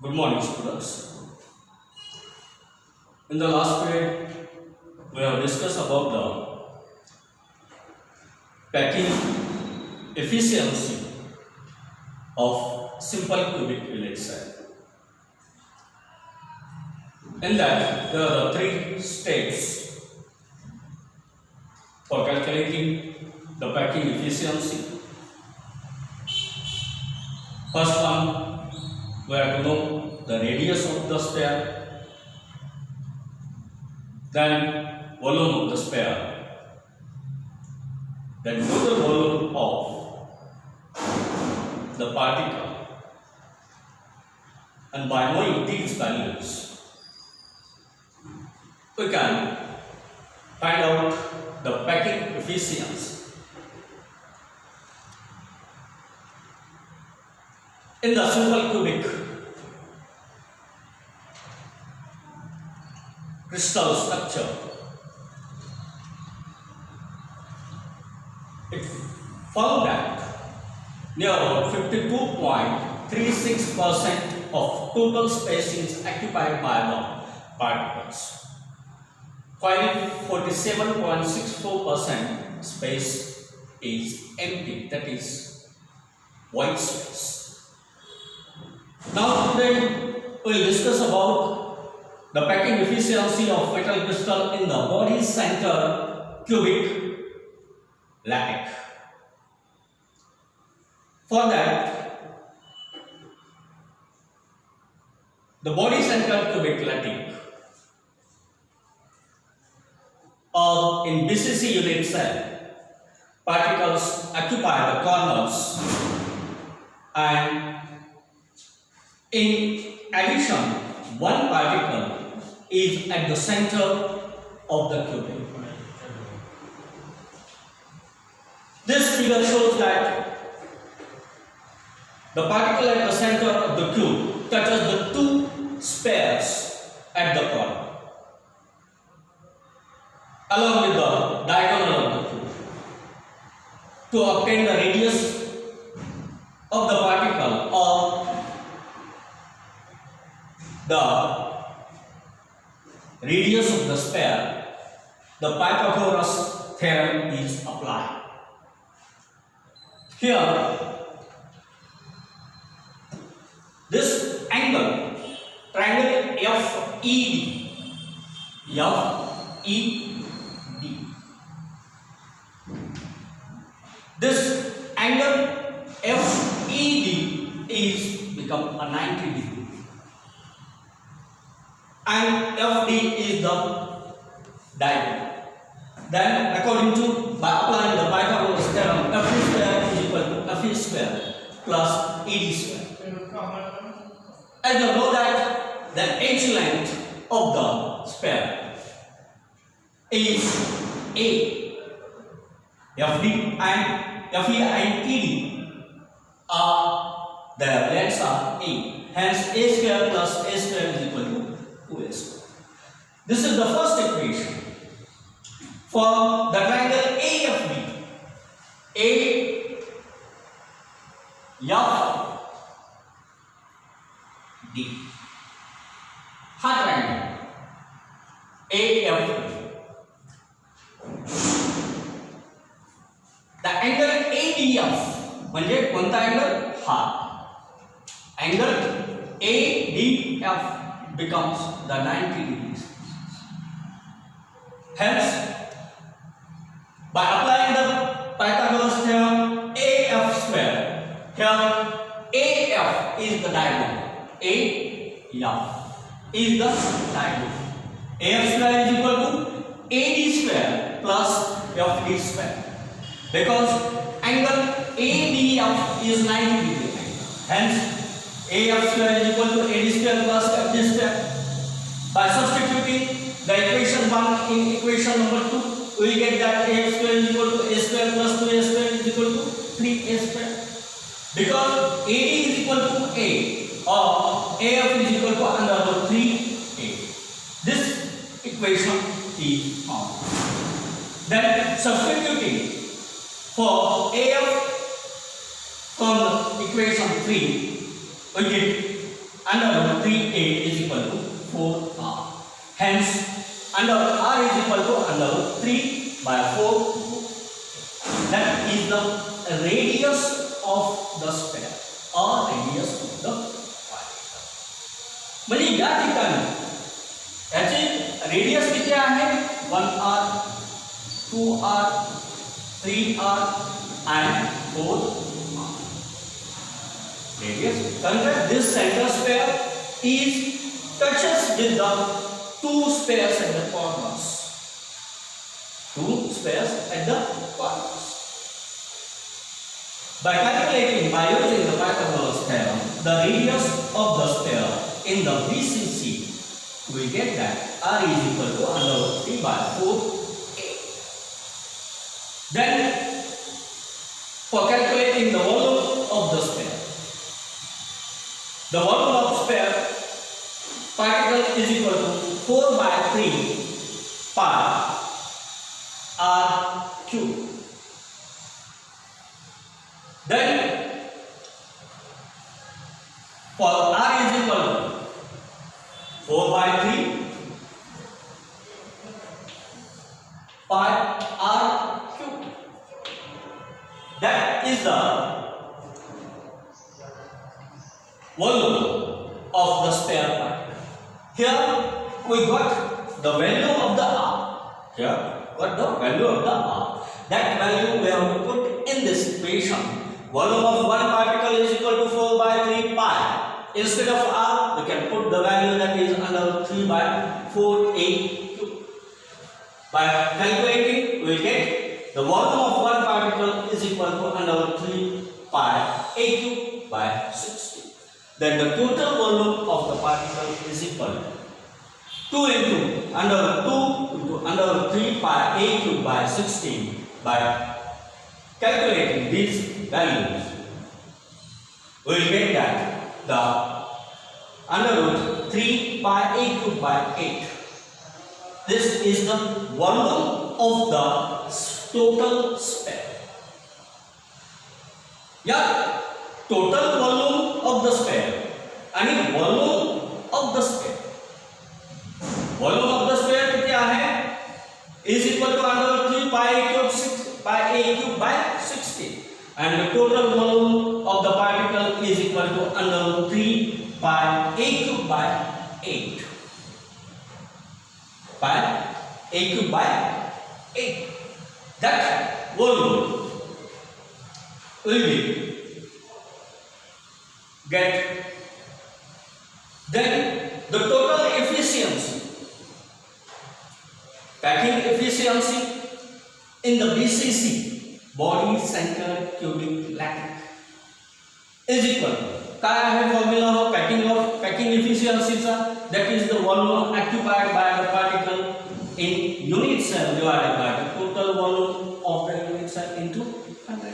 Good morning, students. In the last period, we have discussed about the packing efficiency of simple cubic unit cell. In that, there are the three steps for calculating the packing efficiency. First one, we have to know the radius of the sphere, then volume of the sphere, then total volume of the particle, and by knowing these values, we can find out the packing efficiency. In the simple cubic crystal structure, it found that near 52.36% of total space is occupied by the particles, while 47.64% space is empty, that is white space. Now today we will discuss about the packing efficiency of metal crystal in the body center cubic lattice. For that, the body center cubic lattice or in BCC unit cell, particles occupy the corners, and in addition, one particle is at the center of the cubic. This figure shows that the particle at the center of the cube touches the two spheres at the corner, along with the diagonal of the cube. To obtain the radius of the particle or the radius of the sphere, the Pythagoras theorem is applied. Here, this angle, triangle FED, this angle FED is become a 90 degree. And FD is the diagonal. Then, according to by applying the Pythagoras theorem, FD square is equal to FE square plus ED square. As you know that the edge length of the sphere is A, FD and FE and ED are their lengths are A. Hence, A square plus A square is equal to 2A square. This is the first equation for the triangle AFD. AFD. Hard triangle AFD. The angle ADF म्हणजे कोणता angle हा angle ADF becomes the 90 degrees. Hence, by applying the Pythagoras theorem, AF square, here AF is the diagonal, AF is the diagonal. AF square is equal to AD square plus FD square, because angle ADF is 90 degree. Hence, AF square is equal to AD square plus FD square. By substituting the equation 1 in equation number 2, we will get that AF square is equal to A square plus 2A square is equal to 3A square. Because AD is equal to A or AF is equal to under root 3A. This equation is found. Then substituting for AF from equation 3, we get under root 3a is equal to 4r. Hence, under r is equal to under root 3 by 4. That is the radius of the sphere or radius of the particle. म्हणजे या ठिकाणी याचे radius किती आहे 1r, 2r, 3r and 4r. Radius. Consider this center sphere is touches with the two spheres at the corners. Two spheres at the corners. By calculating by using the Pythagoras theorem, the radius of the sphere in the BCC, we get that r is equal to under root 3 by 4a. Then, for calculating the volume of the sphere, the volume of sphere particle is equal to 4 by 3 pi r cube. Then for r is equal to 4 by 3 pi r cube. That is the volume of the sphere particle. Here we got the value of the r. Here got the value of the r. That value we have to put in this equation. Volume of one particle is equal to 4 by 3 pi. Instead of r, we can put the value that is under 3 by 4a cube. By calculating, we get the volume of one particle is equal to under 3 pi a cube by 60. Then the total volume of the particle is equal to 2 into under 2 into under 3 pi a cube by 16. By calculating these values, we will get that the under root 3 pi a cube by 8. This is the volume of the total sphere. Yeah, total volume of the sphere and volume of the sphere. Volume of the sphere किती आहे is equal to under root 3 pi a cube 6 pi a cube by 60, and the total volume of the particle is equal to under root 3 pi a cube by 8 pi a cube by 8. That volume will be get. Then the total efficiency, packing efficiency in the BCC, body centered cubic lattice, is equal to काय आहे formula of packing एफिशियन्सीचा, that is the volume occupied by the particle in unit cell divided by the total volume of the unit cell into 100.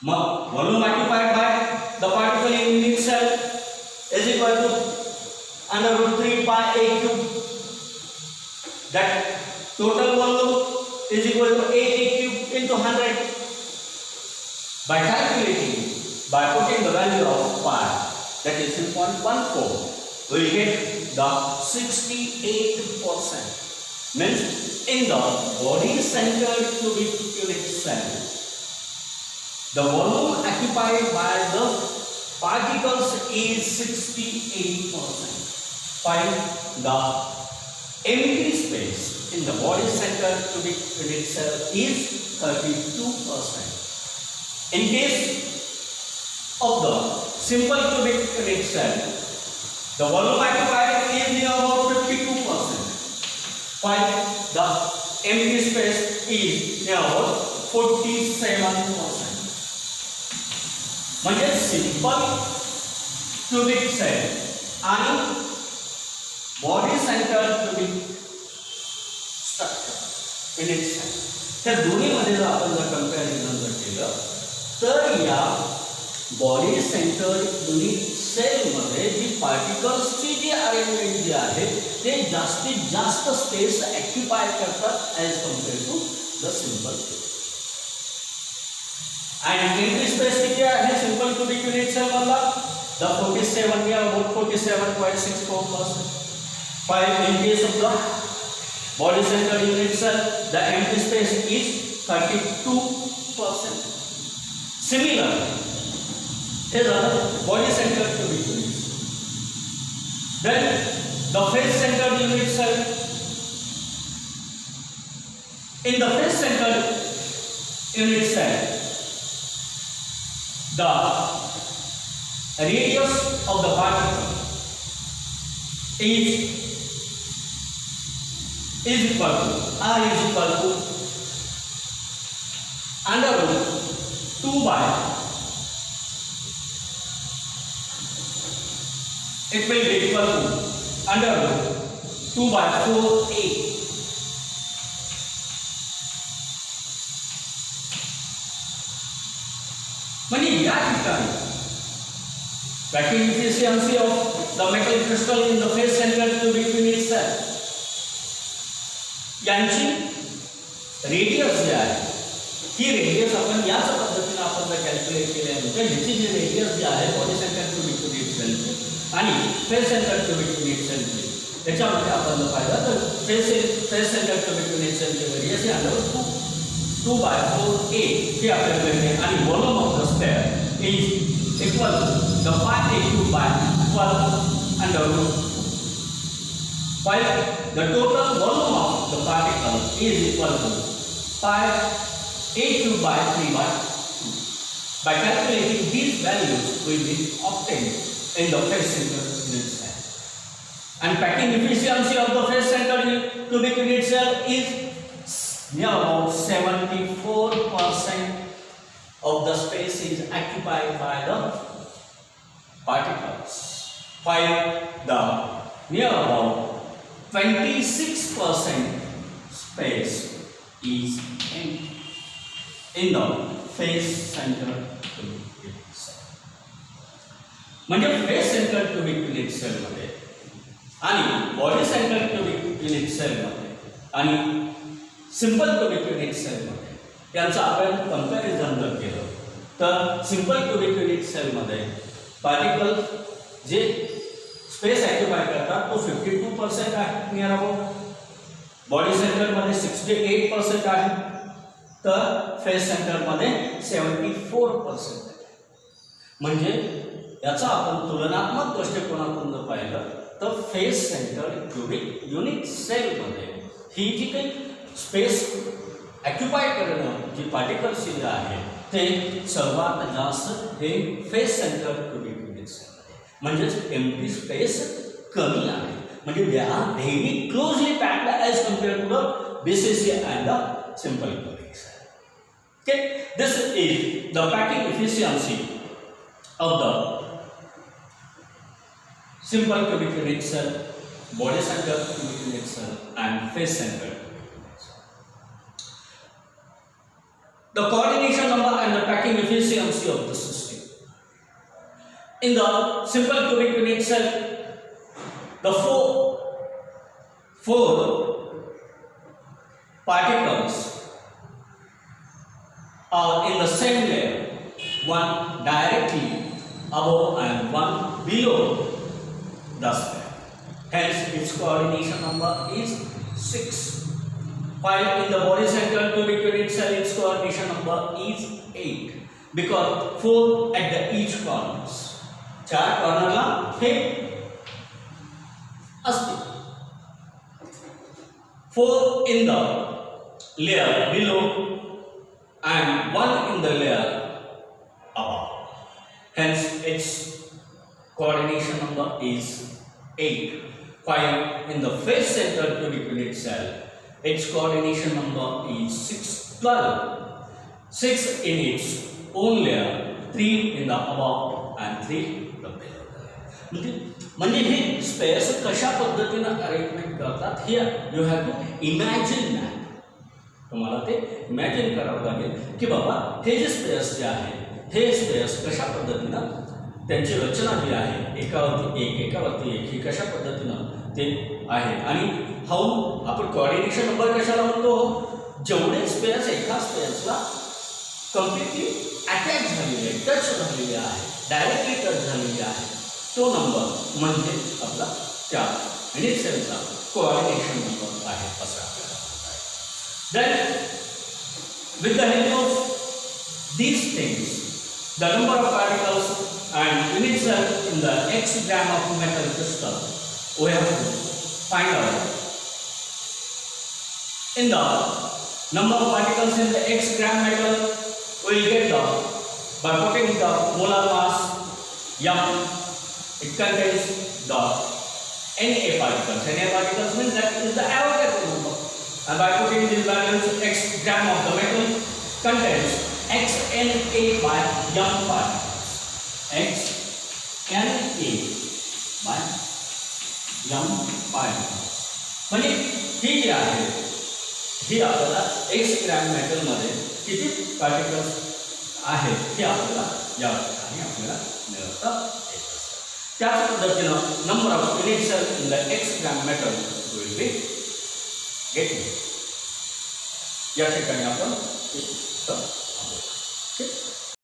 मग volume occupied by the particle in unit cell is equal to under root 3 pi a cube. That total volume is equal to a cube into 100. By calculating, by putting the value of pi, that is 3.14, we will get the 68%. Means in the body centered cubic unit cell, the volume occupied by the particles is 68%. Find the empty space in the body centered cubic unit cell is 32%. In case of the simple cubic unit cell, the volume occupied is near about 52%. While the empty space is near about 47%. म्हणजे simple cubic cell आणि body centered cubic structure unit cell, त्या दोन्ही मध्ये जर आपण जर comparison जर केलं तर या बॉडी सेंटर्ड युनिट सेल मध्ये जी पार्टिकल्सची जी अरेंजमेंट जी आहे ते जास्तीत जास्त स्पेस ऑक्युपाय करतात as compare to the simple cubic. आणि एंट्री स्पेस किती आहे सिंपल क्यूबिक युनिट सेल मधला the 47 we have about 47.64%. While in case of the body centered unit cell, the empty space is 32%. Similarly, here are body centered cubic units. Then the face centered unit cell. In the face centered unit cell, the radius of the particle is equal to r is equal to under root 2 by, it will be equal to under root 2 by 4a. म्हणजे या ठिकाणी vacuum efficiency of the metal crystal in the face centered cubic unit cell यांची radius जे आहे ही radius आपण याच पद्धतीने आपण जर कॅल्क्युलेट केल्यानंतर ह्याची जी रेडियस जी आहे बॉडी सेंटर्ड क्यूबिक युनिट सेलची आणि फेस सेंटर्ड क्यूबिक युनिट सेलची त्याच्यामध्ये आपण जर पाहिलं तर फेस सेंटर्ड क्यूबिक युनिट सेलची रेडियस ही अंडर 2 by 4a हे आपल्याला मिळते आणि volume of the sphere is equal to the pi a cube by 12 under root, while the total volume of the particle is equal to pi a cube by 3 by 2. By calculating these values will be obtained in the face centered unit cell. And packing efficiency of the face centered cubic unit cell is near about 74% of the space is occupied by the particles, while the near about 26% space is in the face centered cubic unit cell. म्हणजे face centered cubic unit cell मध्ये आणि body centered cubic unit cell मध्ये आणि simple cubic unit cell मध्ये यांचा आपण comparison जर केलं तर सिंपल क्यूबिक युनिट सेल मध्ये पार्टिकल जे स्पेस ऑक्युपाय करतात तो 52% आहे नियर अबाउट, बॉडी सेंटर मध्ये 68% आहे, तर फेस सेंटर मध्ये 74% आहे. म्हणजे याचा आपण तुलनात्मक दृष्टिकोनातून जर पाहिलं तर face centre cubic unit cell मध्ये ही जी काही स्पेस ऑक्युपाय करणं जी पार्टिकल्स जे आहे ते सर्वात जास्त हे face centre cubic unit cell आहे. म्हणजेच एम्प्टी स्पेस कमी आहे. म्हणजे they are very closely packed as compared to the BCC and the simple cubic cell. Okay, this is the packing efficiency of the simple cubic unit cell, body centre cubic unit cell and face centre. The coordination number and the packing efficiency of the system. In the simple cubic unit cell, the four particles are in the same layer, one directly above and one below the sphere. Hence, its coordination number is 6. While in the body centered cubic unit cell, its coordination number is 8 because 4 at the each corners. 4 कॉर्नरला हे असते. 4 in the layer below and 1 in the layer above. Hence, its coordination number is 8. While in the face centered cubic unit cell, its coordination number is 12. 6 in its own layer, 3 in the above and 3 the below. म्हणजे हे space कशा पद्धतीने arrangement करतात हे you have to imagine that. तुम्हाला ते imagine करावं लागेल की बाबा हे जे स्पेस जे आहे हे स्पेस कशा पद्धतीनं त्यांची रचना जी आहे एकावरती एक ही कशा पद्धतीनं ते आहे. आणि हाऊ आपण कोऑर्डिनेशन नंबर कशाला म्हणतो, जेवढे स्पेस एका स्पेसला कम्प्लिटली अटॅच झालेले आहे, टच झालेले आहे, डायरेक्टली टच झालेले आहे तो नंबर म्हणजे आपला त्या युनिट सेलचा कोऑर्डिनेशन नंबर आहे असं आपल्याला सांगता येईल. Then with the help of these things, the number of particles and unit cell in the x gram of metal crystal, we have to find out. In the number of particles in the x gram metal, we will get the, by putting the molar mass m, it contains the Na particles. Na particles means that is the Avogadro number. And by putting these values, x gram of the metal contains xNa by m particles. xNa by m particles. म्हणजे ही जी आहे ही आपल्याला x gram metal मध्ये किती particles आहेत हे आपल्याला या ठिकाणी आपल्याला मिळवता येत असतं. त्याच पद्धतीनं number of unit cell in the x gram metal will be getting. या ठिकाणी आपण